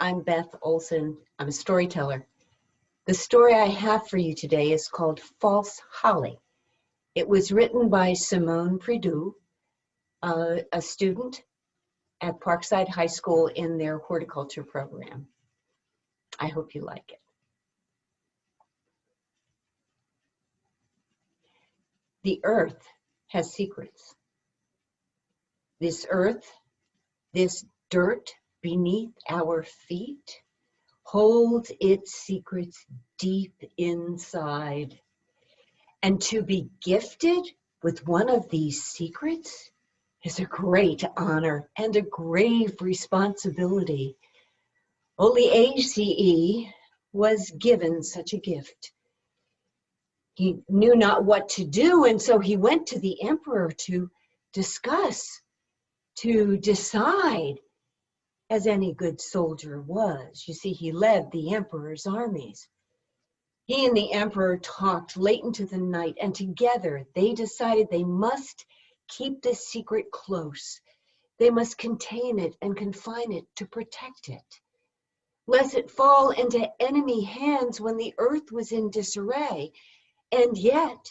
I'm Beth Ohlsson. I'm a storyteller. The story I have for you today is called False Holly. It was written by Simone, a student at Parkside High School in their horticulture program. I hope you like it. The earth has secrets. This earth, this dirt beneath our feet, holds its secrets deep inside. And to be gifted with one of these secrets is a great honor and a grave responsibility. Ohlsson was given such a gift. He knew not what to do, and so he went to the emperor to discuss, to decide, as any good soldier was. You see, he led the emperor's armies. He and the emperor talked late into the night, and together they decided they must keep this secret close. They must contain it and confine it to protect it, lest it fall into enemy hands when the earth was in disarray. And yet,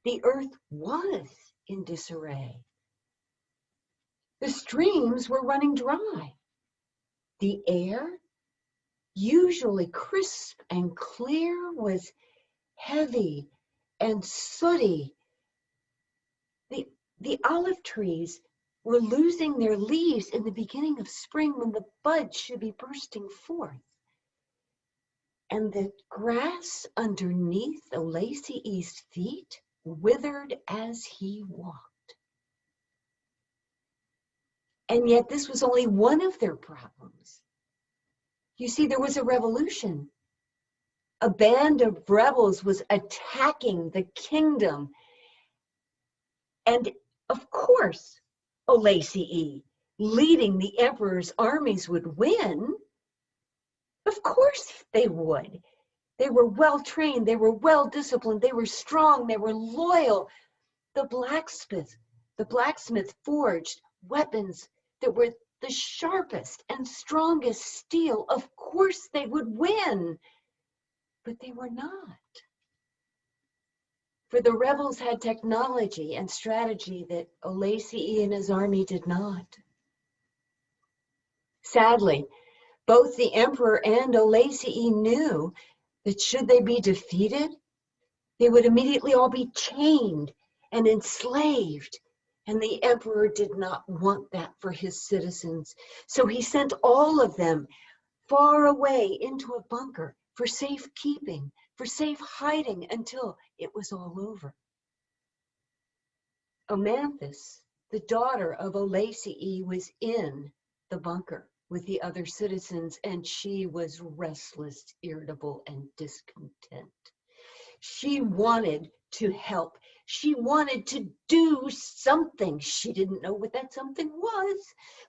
the earth was in disarray. The streams were running dry. The air, usually crisp and clear, was heavy and sooty. The olive trees were losing their leaves in the beginning of spring when the buds should be bursting forth. And the grass underneath Ohlsson's feet withered as he walked. And yet this was only one of their problems. You see, there was a revolution. A band of rebels was attacking the kingdom. And of course, Ohlsson, leading the emperor's armies, would win. Of course they would. They were well trained, they were well disciplined, they were strong, they were loyal. The blacksmith forged weapons that were the sharpest and strongest steel. Of course they would win, but they were not. For the rebels had technology and strategy that Ohlsson and his army did not. Sadly, both the emperor and Ohlsson knew that should they be defeated, they would immediately all be chained and enslaved. And the emperor did not want that for his citizens. So he sent all of them far away into a bunker for safekeeping, for safe hiding until it was all over. Omanthus, the daughter of Ohlsson, was in the bunker with the other citizens, and she was restless, irritable, and discontent. She wanted to help. She wanted to do something. She didn't know what that something was,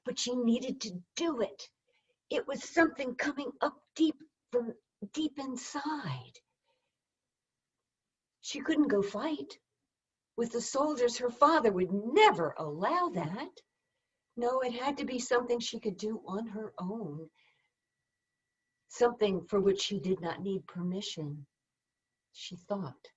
but she needed to do it. It was something coming up deep from deep inside. She couldn't go fight with the soldiers. Her father would never allow that. No, it had to be something she could do on her own, something for which she did not need permission. She thought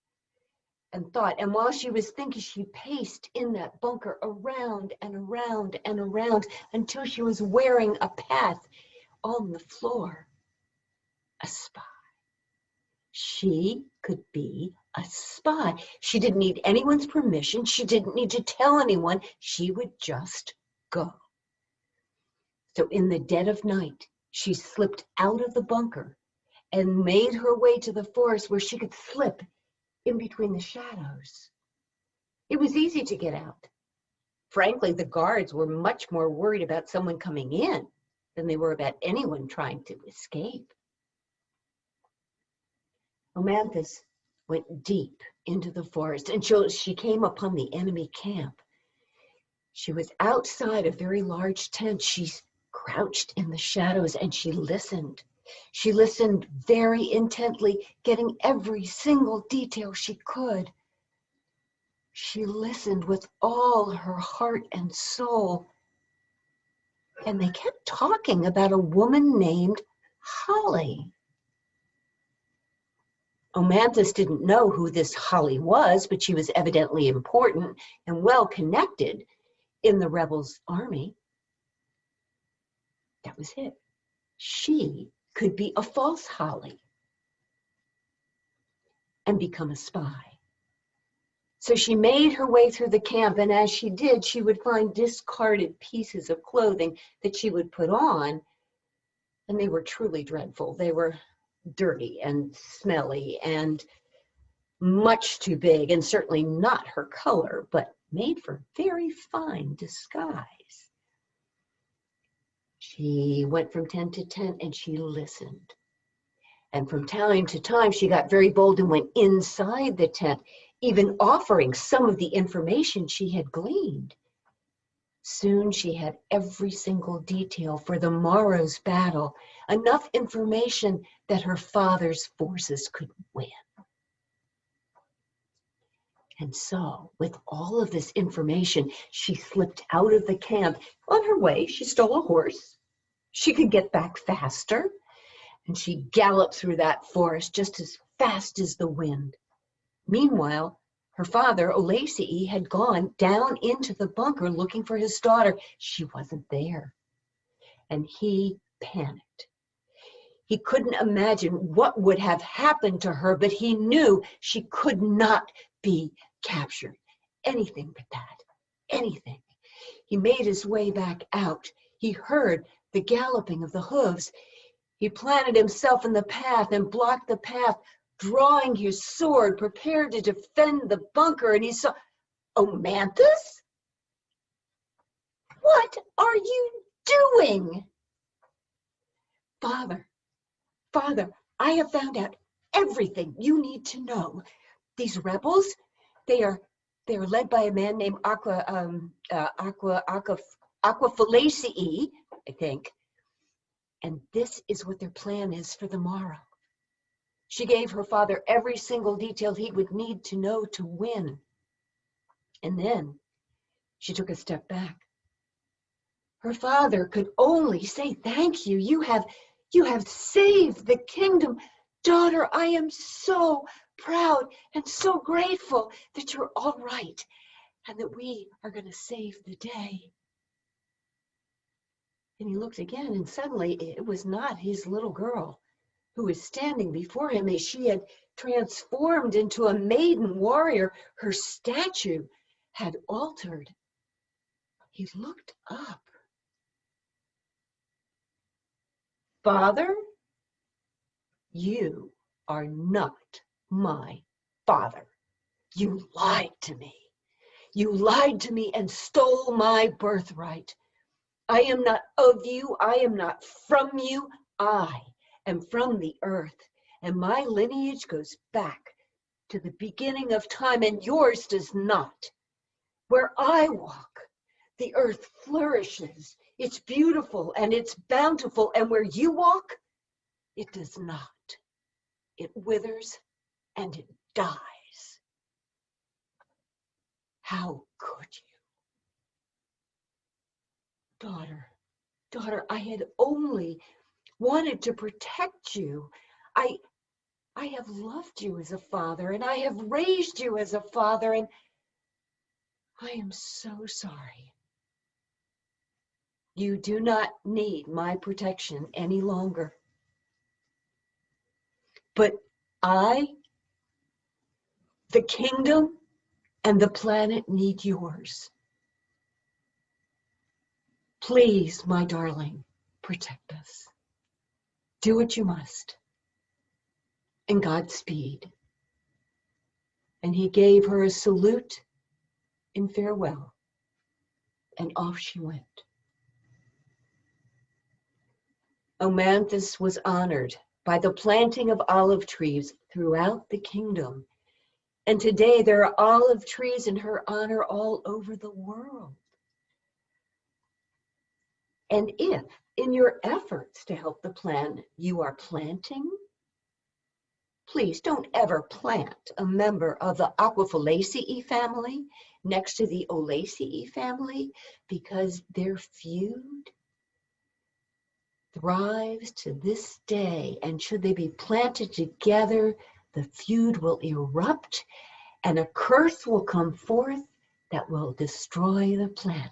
and thought, and while she was thinking, she paced in that bunker around and around and around until she was wearing a path on the floor. A spy. She could be a spy. She didn't need anyone's permission. She didn't need to tell anyone. She would just go. So in the dead of night, she slipped out of the bunker and made her way to the forest where she could slip in between the shadows. It was easy to get out. Frankly, the guards were much more worried about someone coming in than they were about anyone trying to escape. Omanthus went deep into the forest until she came upon the enemy camp. She was outside a very large tent. She crouched in the shadows and she listened. She listened very intently, getting every single detail she could. She listened with all her heart and soul. and they kept talking about a woman named Holly. Omanthus didn't know who this Holly was, but she was evidently important and well connected in the rebels' army. That was it. She could be a false Holly and become a spy. So she made her way through the camp, and as she did, she would find discarded pieces of clothing that she would put on, and they were truly dreadful. They were dirty and smelly and much too big, and certainly not her color, but made for very fine disguise. She went from tent to tent and she listened. And from time to time, she got very bold and went inside the tent, even offering some of the information she had gleaned. Soon she had every single detail for the morrow's battle, enough information that her father's forces could win. And so, with all of this information, she slipped out of the camp. On her way, she stole a horse. She could get back faster, and she galloped through that forest just as fast as the wind. Meanwhile, her father, Ohlsson, had gone down into the bunker looking for his daughter. She wasn't there, and he panicked. He couldn't imagine what would have happened to her, but he knew she could not be captured. Anything but that. Anything. He made his way back out. He heard the galloping of the hooves. He planted himself in the path and blocked the path, drawing his sword, prepared to defend the bunker, and he saw, Omanthus? What are you doing? Father, I have found out everything you need to know. These rebels, they are led by a man named Aquaphalaceae, I think. And this is what their plan is for the morrow. She gave her father every single detail he would need to know to win. And then she took a step back. Her father could only say, thank you. You have saved the kingdom. Daughter, I am so proud and so grateful that you're all right and that we are going to save the day. And he looked again, and suddenly it was not his little girl who was standing before him, as she had transformed into a maiden warrior. Her statue had altered. He looked up. Father, you are not my father. You lied to me. You lied to me and stole my birthright. I am not of you. I am not from you. I am from the earth, and my lineage goes back to the beginning of time, and yours does not. Where I walk, the earth flourishes. It's beautiful and it's bountiful, and where you walk, it does not. It withers and it dies. How could you? Daughter, I had only wanted to protect you. I have loved you as a father, and I have raised you as a father, and I am so sorry. You do not need my protection any longer. But I, the kingdom, and the planet need yours. Please, my darling, protect us. Do what you must. And Godspeed. And he gave her a salute in farewell, and off she went. Omanthus was honored by the planting of olive trees throughout the kingdom. And today there are olive trees in her honor all over the world. And if in your efforts to help the plan you are planting, please don't ever plant a member of the Aquaphalaceae family next to the Ohlsson family, because their feud thrives to this day, and should they be planted together, the feud will erupt and a curse will come forth that will destroy the planet.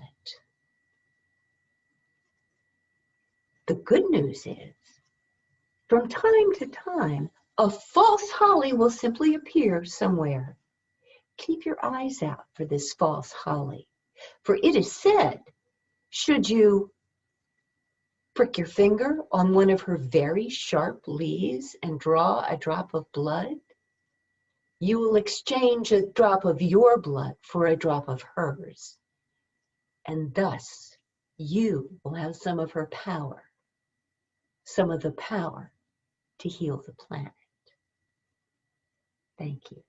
The good news is, from time to time, a false holly will simply appear somewhere. Keep your eyes out for this false holly, for it is said, should you prick your finger on one of her very sharp leaves and draw a drop of blood, you will exchange a drop of your blood for a drop of hers. And thus, you will have some of her power, some of the power to heal the planet. Thank you.